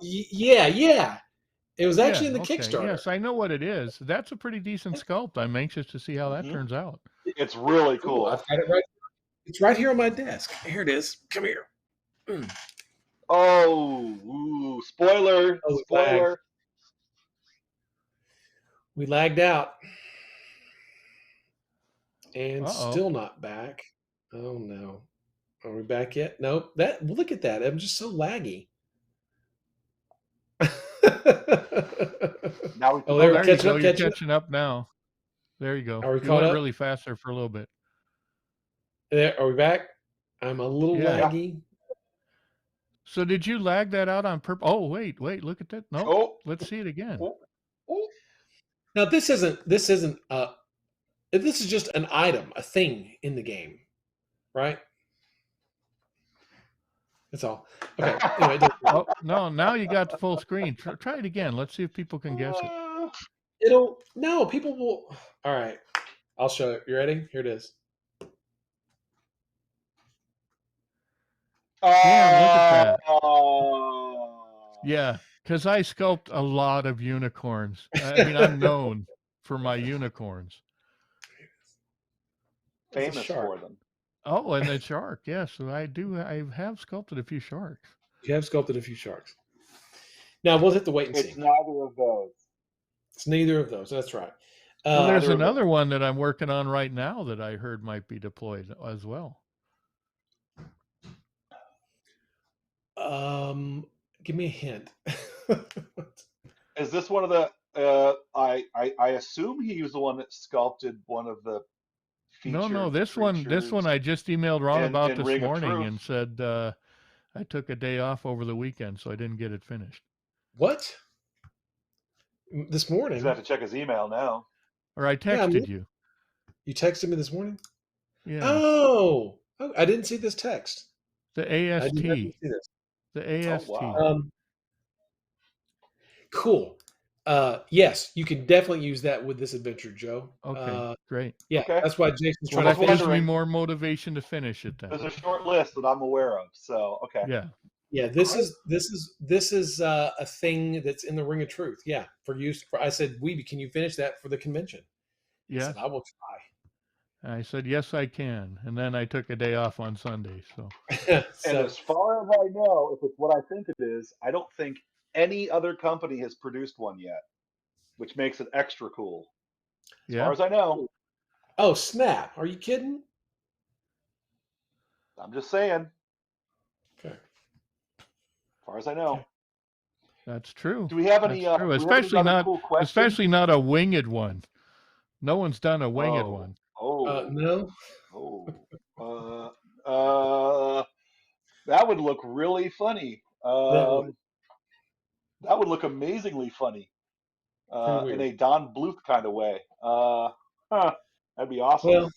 Yeah. It was actually in the Kickstarter. Yes, I know what it is. That's a pretty decent sculpt. I'm anxious to see how that turns out. It's really cool. I've got it right. It's right here on my desk. Here it is. Come here. Oh, spoiler! Spoiler! We lagged out, and still not back. Oh no, are we back yet? Nope. Look at that. I'm just so laggy. Now there you go. You're catching up now. There you go. Are we you caught went up? Really fast there for a little bit. There, are we back? I'm a little laggy. So did you lag that out on purpose? Oh, wait, look at that. No, let's see it again. Now this isn't this is just an item, a thing in the game, right? That's all. Okay. Anyway, no, now you got the full screen. Try it again. Let's see if people can guess it. People will. All right. I'll show it. You ready? Here it is. Yeah, look at that. Yeah, because I sculpt a lot of unicorns. I mean, I'm known for my unicorns. Famous for them. Oh, and the shark. Yes, I do. I have sculpted a few sharks. You have sculpted a few sharks. Now we'll have to wait and It's see. neither of those. It's neither of those. That's right. Well, there's Neither of another those. one that I'm working on right now that I heard might be deployed as well. Give me a hint. Is this one of the? I assume he was the one that sculpted one of the No, featured this one creatures I just emailed Ron about in this Ring of morning Truth. and said I took a day off over the weekend, so I didn't get it finished. What? This He's morning? gonna have to check his email now. Or I texted you. You texted me this morning? Yeah. Oh, I didn't see this text. The I did not AST. see this. The AST. Oh, wow. Cool. Yes, you can definitely use that with this adventure, Joe. Okay, great. Yeah, Okay. that's why Jason's Well, trying that to gives finish. me more motivation to finish it then. There's a short list that I'm aware of. So okay. Yeah. Yeah, this is a thing that's in the Ring of Truth. Yeah, for use. I said, Weeby, can you finish that for the convention? He Yeah. said, I will try. I said, yes, I can. And then I took a day off on Sunday. So, And So, as far as I know, if it's what I think it is, I don't think any other company has produced one yet, which makes it extra cool. As yeah. far as I know, oh snap! Are you kidding? I'm just saying. Okay. As far as I know. Okay. That's true. Do we have any? That's true. Do we have any other cool questions? Especially not a winged one. No one's done a winged Oh. one. No. That would look really funny. That That would look amazingly funny Pretty in weird. a Don Bluth kind of way. That'd be awesome. Well,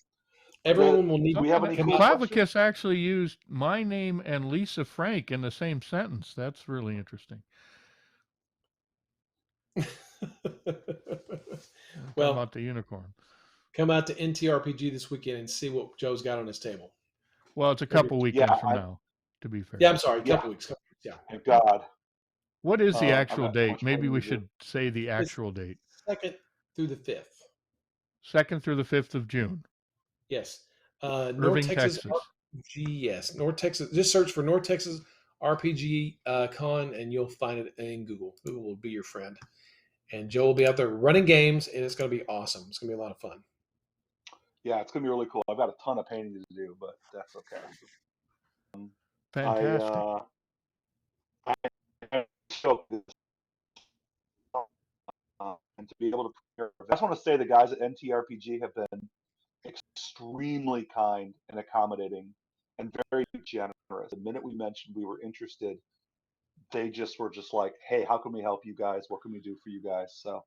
everyone will need. Do we have any come cool out- Clavicus actually used my name and Lisa Frank in the same sentence. That's really interesting. Well, about the unicorn. come out to NTRPG this weekend and see what Joe's got on his table. Well, it's a couple weekends from now, to be fair. Yeah, I'm sorry, a couple weeks. Yeah. Thank God. What is the I'm actual not date? much Maybe better we than should say the actual date. 2nd through the 5th. 2nd through the 5th of June. Yes. Irving, North Texas. Texas. RPG, yes. North Texas. Just search for North Texas RPG Con and you'll find it in Google. Google will be your friend. And Joe will be out there running games and it's going to be awesome. It's going to be a lot of fun. Yeah, it's gonna be really cool. I've got a ton of painting to do, but that's okay. Fantastic. I stoked this, and to be able to prepare. I just want to say the guys at NTRPG have been extremely kind and accommodating and very generous. The minute we mentioned we were interested, they just were just like, "Hey, how can we help you guys? What can we do for you guys?" So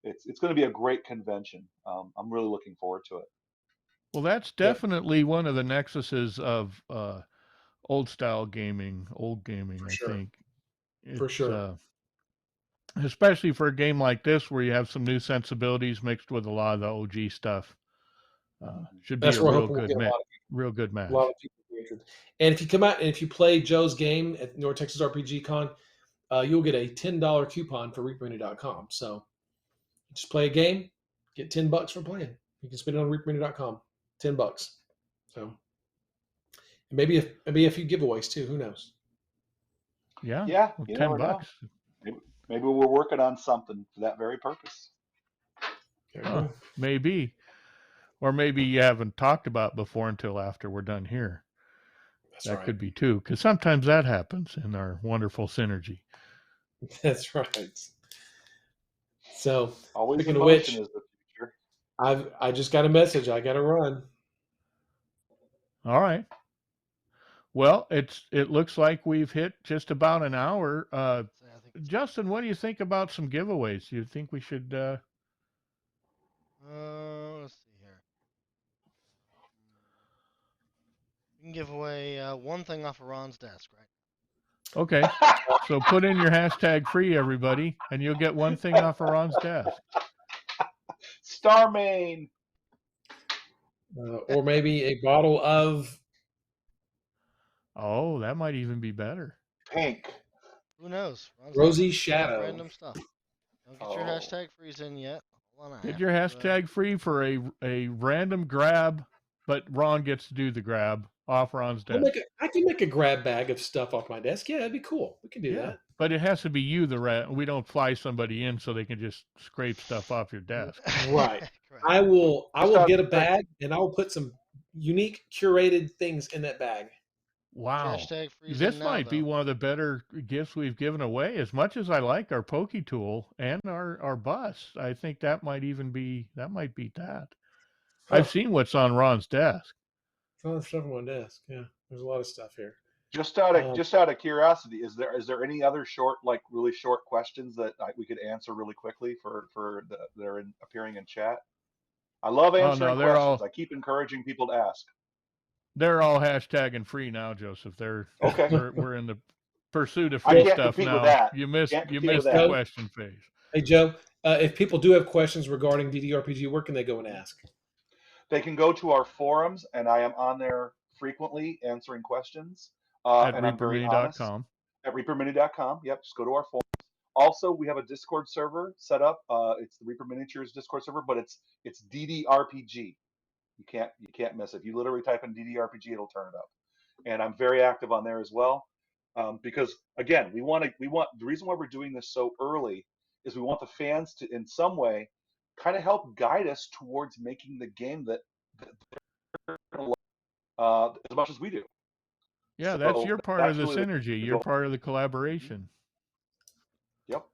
it's going to be a great convention. I'm really looking forward to it. Well, that's definitely one of the nexuses of old style gaming, old gaming, For I sure. think. For sure. Especially for a game like this where you have some new sensibilities mixed with a lot of the OG stuff. Should be That's a where real hoping we'll good get match. Real good match. a lot of people will be interested. And if you come out and if you play Joe's game at North Texas RPG Con, you'll get a $10 coupon for reaperlive.com. So just play a game, get $10 for playing. You can spend it on reaperlive.com. $10. So maybe a few giveaways too. Who knows? Yeah. Yeah, well, you $10. never know. Maybe we're working on something for that very purpose. Maybe. Or maybe you haven't talked about before until after we're done here. That's that right. could be too, because sometimes that happens in our wonderful synergy. That's right. So always speaking in of which, motion is the future. I just got a message. I got to run. All right. Well, it looks like we've hit just about an hour. Justin, what do you think about some giveaways? Do you think we should? Let's see here. You can give away one thing off of Ron's desk, right? Okay. So put in your hashtag free, everybody, and you'll get one thing off of Ron's desk. Starmane. Or maybe a bottle of. Oh, that might even be better. Pink. Who knows? Ron's Rosy Shadow. Random stuff. Don't get your hashtag freeze in yet. Hold on, Get your hashtag free for a random grab but Ron gets to do the grab off Ron's desk. I can make a grab bag of stuff off my desk. Yeah, that'd be cool. We can do Yeah, that. but it has to be you, the rat. We don't fly somebody in so they can just scrape stuff off your desk. Right. Correct. I will Just get a bag and I will put some unique curated things in that bag. Wow. Hashtag freezing This now, might be though. one of the better gifts we've given away. As much as I like our pokey tool and our bus, I think that might beat that. Huh. I've seen what's on Ron's desk. It's all the stuff on my desk. Yeah, there's a lot of stuff here. Just out of curiosity, is there any other really short questions that we could answer really quickly for that are appearing in chat? I love answering questions. I keep encouraging people to ask. They're all hashtagging free now, Joseph. Okay. We're in the pursuit of free stuff now. With that. You missed the question phase. Hey Joe, if people do have questions regarding DDRPG, where can they go and ask? They can go to our forums, and I am on there frequently answering questions. At and reaperlive.com. At reapermini.com. Yep, just go to our forums. Also, we have a Discord server set up. It's the Reaper Miniatures Discord server, but it's DDRPG. You can't miss it. You literally type in DDRPG, it'll turn it up. And I'm very active on there as well, because again, we want the reason why we're doing this so early is we want the fans to, in some way, kind of help guide us towards making the game that they're going to love as much as we do. Yeah, that's your part of the synergy. You're part of the collaboration. Yep.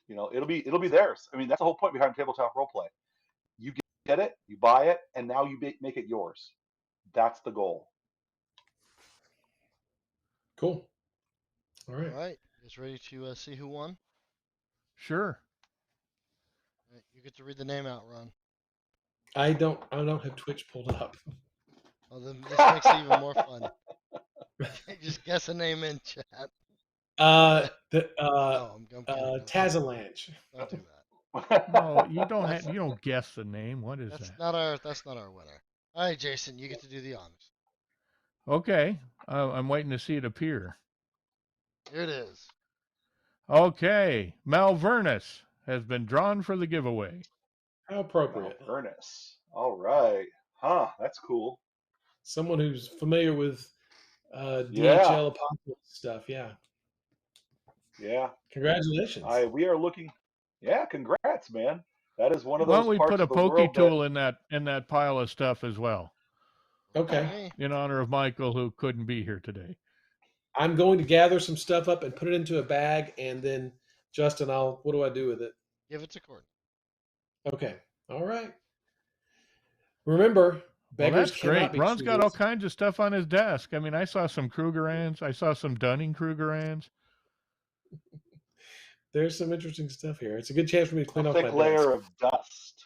It'll be theirs. I mean, that's the whole point behind tabletop roleplay. You get it, you buy it, and now you make it yours. That's the goal. Cool. All right. All right. Just ready to see who won? Sure. All right, you get to read the name out, Ron. I don't have Twitch pulled up. Oh, then this makes it even more fun. Just guess a name in chat. I'm Tazalanche. Don't do that. No, you don't guess the name. What is that? That's not our winner. All right, Jason, you get to do the honors. Okay. I'm waiting to see it appear. Here it is. Okay. Malvernus has been drawn for the giveaway. How appropriate. Malvernus. All right. Huh, that's cool. Someone who's familiar with DHL Apocalypse stuff, yeah. Yeah. Congratulations. We are looking. Yeah, congrats, man. That is one of Why those. don't we parts put a of the pokey world tool in that pile of stuff as well? Okay. In honor of Michael, who couldn't be here today. I'm going to gather some stuff up and put it into a bag, and then Justin, what do I do with it? Give it to Courtney. Okay. All right. Remember, beggars that's cannot great. be Ron's choosers. got all kinds of stuff on his desk. I mean, I saw some Krugerrands. I saw some Dunning-Krugerrands. There's some interesting stuff here. It's a good chance for me to clean off my thick layer desk. of dust.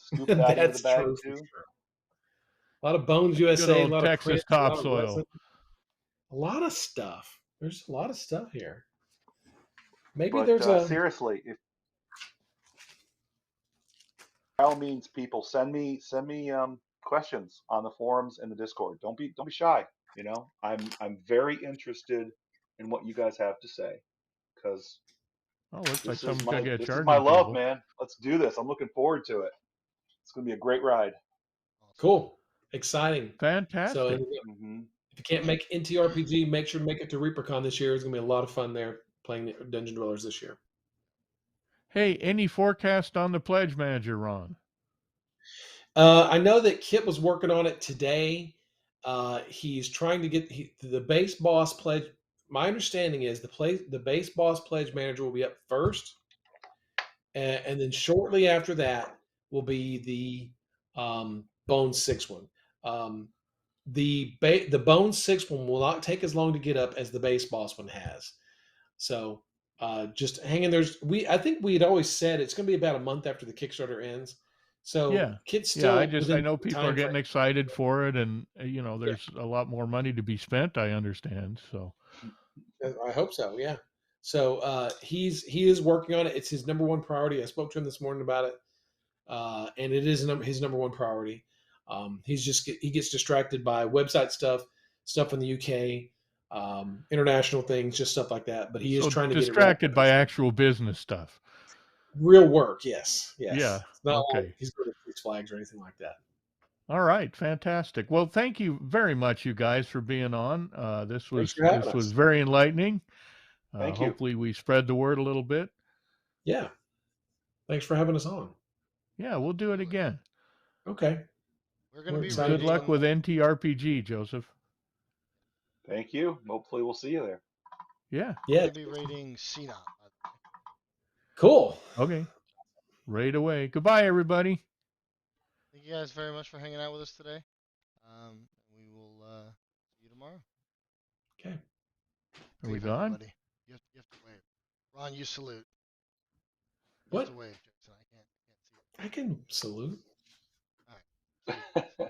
Scoop that into the bag too. A lot of Bones USA, a lot Texas of topsoil. A lot of stuff. There's a lot of stuff here. Maybe but, there's a seriously, if by all means, people send me questions on the forums and the Discord. Don't be shy. I'm very interested in what you guys have to say, because looks like this is charging my love, people. man. Let's do this. I'm looking forward to it. It's going to be a great ride. Cool, exciting, fantastic. So, if you can't make NTRPG, make sure to make it to ReaperCon this year. It's going to be a lot of fun there playing Dungeon Dwellers this year. Hey, any forecast on the Pledge Manager, Ron? I know that Kit was working on it today. He's trying to get the base boss pledge. My understanding is the base boss pledge manager will be up first, and then shortly after that will be the Bone 6 one. The Bone 6 one will not take as long to get up as the base boss one has. So just hang in there. I think we had always said it's going to be about a month after the Kickstarter ends. So Kit's still. I know people are getting excited for it, and there's a lot more money to be spent. I understand. So I hope so. Yeah. So he is working on it. It's his number one priority. I spoke to him this morning about it, and it is his number one priority. He gets distracted by website stuff in the UK, international things, just stuff like that. But he is trying to get distracted by actual business stuff. Real work, yes. Yeah. It's not like he's going to Six Flags or anything like that. All right, fantastic. Well, thank you very much, you guys, for being on. This Thanks was for having us. very enlightening. Thank you. Hopefully, we spread the word a little bit. Yeah. Thanks for having us on. Yeah, we'll do it Absolutely. again. Okay. We're going We're to be excited. Good luck rating. with NTRPG, Joseph. Thank you. Hopefully, we'll see you there. Yeah. We're Yeah. going to be rating CNOP. By the way. Cool. Okay. Right away. Goodbye, everybody. Thank you guys very much for hanging out with us today. We will see you tomorrow. Okay. Are we Wave, gone? everybody. You have to wave. Ron, you salute. You What? have to wave, Jason. I can't see it. I can salute. All right. See you.